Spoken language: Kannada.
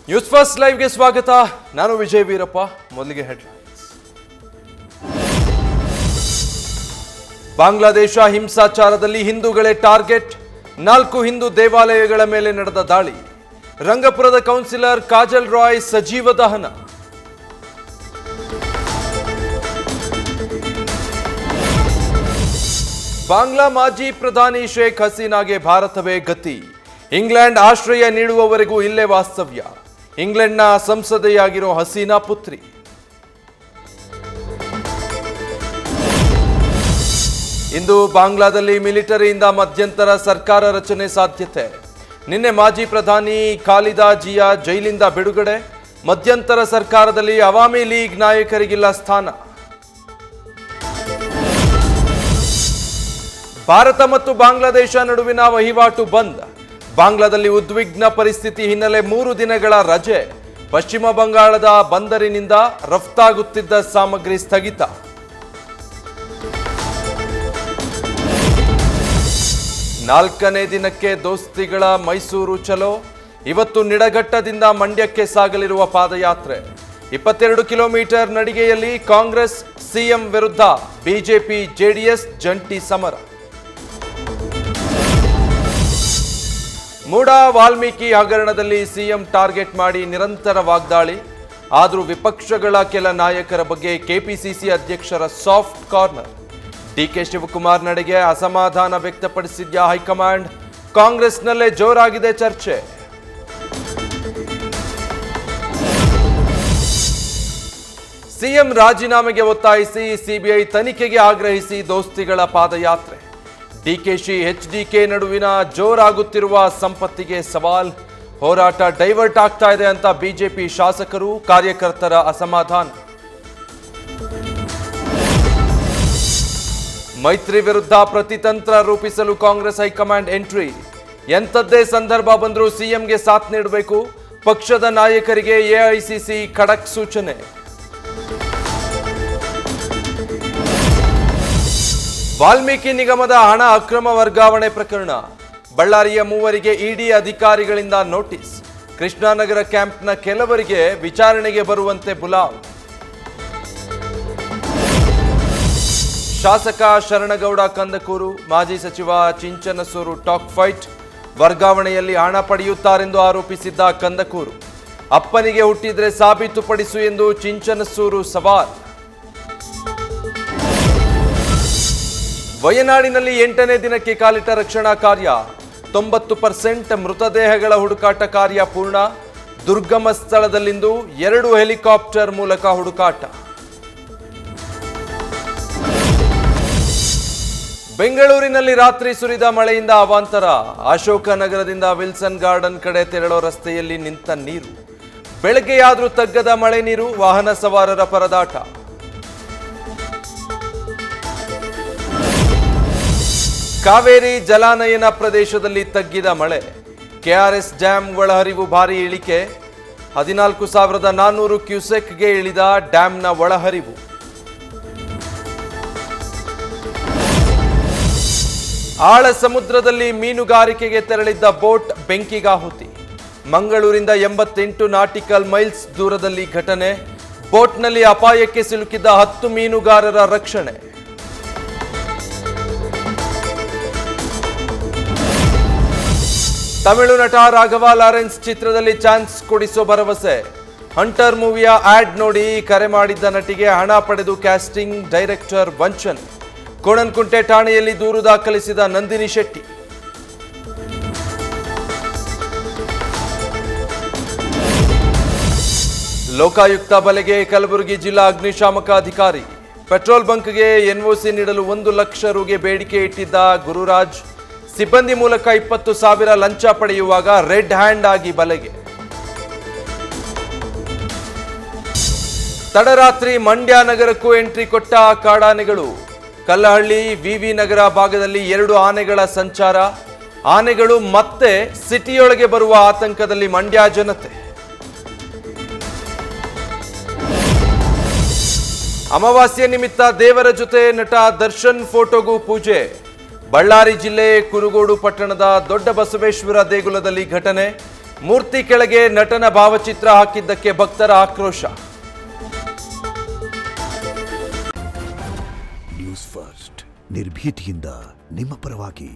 ನ್ಯೂಸ್ ಫಸ್ಟ್ ಲೈವ್ಗೆ ಸ್ವಾಗತ. ನಾನು ವಿಜಯ್ ವೀರಪ್ಪ. ಮೊದಲಿಗೆ ಹೆಡ್ಲೈನ್ಸ್. ಬಾಂಗ್ಲಾದೇಶ ಹಿಂಸಾಚಾರದಲ್ಲಿ ಹಿಂದೂಗಳೇ ಟಾರ್ಗೆಟ್. 4 ಹಿಂದೂ ದೇವಾಲಯಗಳ ಮೇಲೆ ನಡೆದ ದಾಳಿ. ರಂಗಪುರದ ಕೌನ್ಸಿಲರ್ ಕಾಜಲ್ ರಾಯ್ ಸಜೀವ ದಹನ. ಬಾಂಗ್ಲಾ ಮಾಜಿ ಪ್ರಧಾನಿ ಶೇಖ್ ಹಸೀನಾಗೆ ಭಾರತವೇ ಗತಿ. ಇಂಗ್ಲೆಂಡ್ ಆಶ್ರಯ ನೀಡುವವರೆಗೂ ಇಲ್ಲೇ ವಾಸ್ತವ್ಯ. ಇಂಗ್ಲೆಂಡ್ನ ಸಂಸದೆಯಾಗಿರೋ ಹಸೀನಾ ಪುತ್ರಿ. ಇಂದು ಬಾಂಗ್ಲಾದಲ್ಲಿ ಮಿಲಿಟರಿಯಿಂದ ಮಧ್ಯಂತರ ಸರ್ಕಾರ ರಚನೆ ಸಾಧ್ಯತೆ. ನಿನ್ನೆ ಮಾಜಿ ಪ್ರಧಾನಿ ಖಾಲಿದಾ ಜಿಯಾ ಜೈಲಿಂದ ಬಿಡುಗಡೆ. ಮಧ್ಯಂತರ ಸರ್ಕಾರದಲ್ಲಿ ಅವಾಮಿ ಲೀಗ್ ನಾಯಕರಿಗಿಲ್ಲ ಸ್ಥಾನ. ಭಾರತ ಮತ್ತು ಬಾಂಗ್ಲಾದೇಶ ನಡುವಿನ ವಹಿವಾಟು ಬಂದ್. ಬಾಂಗ್ಲಾದಲ್ಲಿ ಉದ್ವಿಗ್ನ ಪರಿಸ್ಥಿತಿ ಹಿನ್ನೆಲೆ 3 ದಿನಗಳ ರಜೆ. ಪಶ್ಚಿಮ ಬಂಗಾಳದ ಬಂದರಿನಿಂದ ರಫ್ತಾಗುತ್ತಿದ್ದ ಸಾಮಗ್ರಿ ಸ್ಥಗಿತ. ನಾಲ್ಕನೇ ದಿನಕ್ಕೆ ದೋಸ್ತಿಗಳ ಮೈಸೂರು ಚಲೋ. ಇವತ್ತು ನಿಡಘಟ್ಟದಿಂದ ಮಂಡ್ಯಕ್ಕೆ ಸಾಗಲಿರುವ ಪಾದಯಾತ್ರೆ. 22 ಕಿಲೋಮೀಟರ್ ನಡಿಗೆಯಲ್ಲಿ ಕಾಂಗ್ರೆಸ್ ಸಿಎಂ ವಿರುದ್ಧ ಬಿಜೆಪಿ ಜೆಡಿಎಸ್ ಜಂಟಿ ಸಮರ. ಮೂಡಾ ವಾಲ್ಮೀಕಿ ಹಗರಣದಲ್ಲಿ ಸಿಎಂ ಟಾರ್ಗೆಟ್ ಮಾಡಿ ನಿರಂತರ ವಾಗ್ದಾಳಿ. ಆದರೂ ವಿಪಕ್ಷಗಳ ಕೆಲ ನಾಯಕರ ಬಗ್ಗೆ ಕೆಪಿಸಿಸಿ ಅಧ್ಯಕ್ಷರ ಸಾಫ್ಟ್ ಕಾರ್ನರ್. ಡಿಕೆ ಶಿವಕುಮಾರ್ ನಡೆಗೆ ಅಸಮಾಧಾನ ವ್ಯಕ್ತಪಡಿಸಿದ್ದ ಹೈಕಮಾಂಡ್. ಕಾಂಗ್ರೆಸ್ನಲ್ಲೇ ಜೋರಾಗಿದೆ ಚರ್ಚೆ. ಸಿಎಂ ರಾಜೀನಾಮೆಗೆ ಒತ್ತಾಯಿಸಿ ಸಿಬಿಐ ತನಿಖೆಗೆ ಆಗ್ರಹಿಸಿ ದೋಸ್ತಿಗಳ ಪಾದಯಾತ್ರೆ. ಡಿಕೆಶಿ ಎಚ್ಡಿಕೆ ನಡುವಿನ ಜೋರಾಗುತ್ತಿರುವ ಸಂಪತ್ತಿಗೆ ಸವಾಲ್. ಹೋರಾಟ ಡೈವರ್ಟ್ ಆಗ್ತಾ ಇದೆ ಅಂತ ಬಿಜೆಪಿ ಶಾಸಕರು ಕಾರ್ಯಕರ್ತರ ಅಸಮಾಧಾನ. ಮೈತ್ರಿ ವಿರುದ್ಧ ಪ್ರತಿತಂತ್ರ ರೂಪಿಸಲು ಕಾಂಗ್ರೆಸ್ ಹೈಕಮಾಂಡ್ ಎಂಟ್ರಿ. ಎಂಥದ್ದೇ ಸಂದರ್ಭ ಬಂದರೂ ಸಿಎಂಗೆ ಸಾಥ್ ನೀಡಬೇಕು. ಪಕ್ಷದ ನಾಯಕರಿಗೆ ಎಐಸಿಸಿ ಖಡಕ್ ಸೂಚನೆ. ವಾಲ್ಮೀಕಿ ನಿಗಮದ ಹಣ ಅಕ್ರಮ ವರ್ಗಾವಣೆ ಪ್ರಕರಣ. ಬಳ್ಳಾರಿಯ 3 ಇಡಿ ಅಧಿಕಾರಿಗಳಿಂದ ನೋಟಿಸ್. ಕೃಷ್ಣಾನಗರ ಕ್ಯಾಂಪ್ನ ಕೆಲವರಿಗೆ ವಿಚಾರಣೆಗೆ ಬರುವಂತೆ ಬುಲಾವ್. ಶಾಸಕ ಶರಣಗೌಡ ಕಂದಕೂರು, ಮಾಜಿ ಸಚಿವ ಚಿಂಚನಸೂರು ಟಾಕ್ ಫೈಟ್. ವರ್ಗಾವಣೆಯಲ್ಲಿ ಹಣ ಪಡೆಯುತ್ತಾರೆಂದು ಆರೋಪಿಸಿದ್ದ ಕಂದಕೂರು. ಅಪ್ಪನಿಗೆ ಹುಟ್ಟಿದ್ರೆ ಸಾಬೀತುಪಡಿಸು ಎಂದು ಚಿಂಚನಸೂರು ಸವಾಲ್. ವಯನಾಡಿನಲ್ಲಿ 8ನೇ ದಿನಕ್ಕೆ ಕಾಲಿಟ್ಟ ರಕ್ಷಣಾ ಕಾರ್ಯ. 90% ಮೃತದೇಹಗಳ ಹುಡುಕಾಟ ಕಾರ್ಯ ಪೂರ್ಣ. ದುರ್ಗಮ ಸ್ಥಳದಲ್ಲಿಂದು 2 ಹೆಲಿಕಾಪ್ಟರ್ ಮೂಲಕ ಹುಡುಕಾಟ. ಬೆಂಗಳೂರಿನಲ್ಲಿ ರಾತ್ರಿ ಸುರಿದ ಮಳೆಯಿಂದ ಅವಾಂತರ. ಅಶೋಕನಗರದಿಂದ ವಿಲ್ಸನ್ ಗಾರ್ಡನ್ ಕಡೆ ತೆರಳೋ ರಸ್ತೆಯಲ್ಲಿ ನಿಂತ ನೀರು. ಬೆಳಗ್ಗೆಯಾದ್ರೂ ತಗ್ಗದ ಮಳೆ ನೀರು. ವಾಹನ ಸವಾರರ ಪರದಾಟ. ಕಾವೇರಿ ಜಲಾನಯನ ಪ್ರದೇಶದಲ್ಲಿ ತಗ್ಗಿದ ಮಳೆ. ಕೆಆರ್ಎಸ್ ಡ್ಯಾಂ ಒಳಹರಿವು ಭಾರಿ ಇಳಿಕೆ. 14,400 ಕ್ಯೂಸೆಕ್ಗೆ ಇಳಿದ ಡ್ಯಾಂನ ಒಳಹರಿವು. ಆಳ ಸಮುದ್ರದಲ್ಲಿ ಮೀನುಗಾರಿಕೆಗೆ ತೆರಳಿದ್ದ ಬೋಟ್ ಬೆಂಕಿಗಾಹುತಿ. ಮಂಗಳೂರಿಂದ 88 ನಾಟಿಕಲ್ ಮೈಲ್ಸ್ ದೂರದಲ್ಲಿ ಘಟನೆ. ಬೋಟ್ನಲ್ಲಿ ಅಪಾಯಕ್ಕೆ ಸಿಲುಕಿದ್ದ 10 ಮೀನುಗಾರರ ರಕ್ಷಣೆ. ತಮಿಳು ನಟ ರಾಘವ ಲಾರೆನ್ಸ್ ಚಿತ್ರದಲ್ಲಿ ಚಾನ್ಸ್ ಕೊಡಿಸೋ ಭರವಸೆ. ಹಂಟರ್ ಮೂವಿಯ ಆಡ್ ನೋಡಿ ಕರೆ ಮಾಡಿದ್ದ ನಟಿಗೆ ಹಣ ಪಡೆದು ಕ್ಯಾಸ್ಟಿಂಗ್ ಡೈರೆಕ್ಟರ್ ವಂಚನೆ. ಕೋಣನಕುಂಟೆ ಠಾಣೆಯಲ್ಲಿ ದೂರು ದಾಖಲಿಸಿದ ನಂದಿನಿ ಶೆಟ್ಟಿ. ಲೋಕಾಯುಕ್ತ ಬಲೆಗೆ ಕಲಬುರಗಿ ಜಿಲ್ಲಾ ಅಗ್ನಿಶಾಮಕ ಅಧಿಕಾರಿ. ಪೆಟ್ರೋಲ್ ಬಂಕ್ಗೆ ಎನ್ಒಸಿ ನೀಡಲು 1 ಲಕ್ಷ ರುಗೆ ಬೇಡಿಕೆ ಇಟ್ಟಿದ್ದ ಗುರುರಾಜ್. ಸಿಬ್ಬಂದಿ ಮೂಲಕ 20,000 ಲಂಚ ಪಡೆಯುವಾಗ ರೆಡ್ ಹ್ಯಾಂಡ್ ಆಗಿ ಬಲೆಗೆ. ತಡರಾತ್ರಿ ಮಂಡ್ಯ ನಗರಕ್ಕೂ ಎಂಟ್ರಿ ಕೊಟ್ಟ ಕಾಡಾನೆಗಳು. ಕಲ್ಲಹಳ್ಳಿ ವಿವಿ ನಗರ ಭಾಗದಲ್ಲಿ 2 ಆನೆಗಳ ಸಂಚಾರ. ಆನೆಗಳು ಮತ್ತೆ ಸಿಟಿಯೊಳಗೆ ಬರುವ ಆತಂಕದಲ್ಲಿ ಮಂಡ್ಯ ಜನತೆ. ಅಮಾವಾಸ್ಯೆ ನಿಮಿತ್ತ ದೇವರ ಜೊತೆ ನಟ ದರ್ಶನ್ ಫೋಟೋಗೂ ಪೂಜೆ. ಬಳ್ಳಾರಿ ಜಿಲ್ಲೆ ಕುರುಗೋಡು ಪಟ್ಟಣದ ದೊಡ್ಡ ಬಸವೇಶ್ವರ ದೇಗುಲದಲ್ಲಿ ಘಟನೆ. ಮೂರ್ತಿ ಕೆಳಗೆ ನಟನ ಭಾವಚಿತ್ರ ಹಾಕಿದ್ದಕ್ಕೆ ಭಕ್ತರ ಆಕ್ರೋಶ. ನ್ಯೂಸ್ ಫಸ್ಟ್ ನಿರ್ಭೀತಿಯಿಂದ ನಿಮ್ಮ ಪರವಾಗಿ.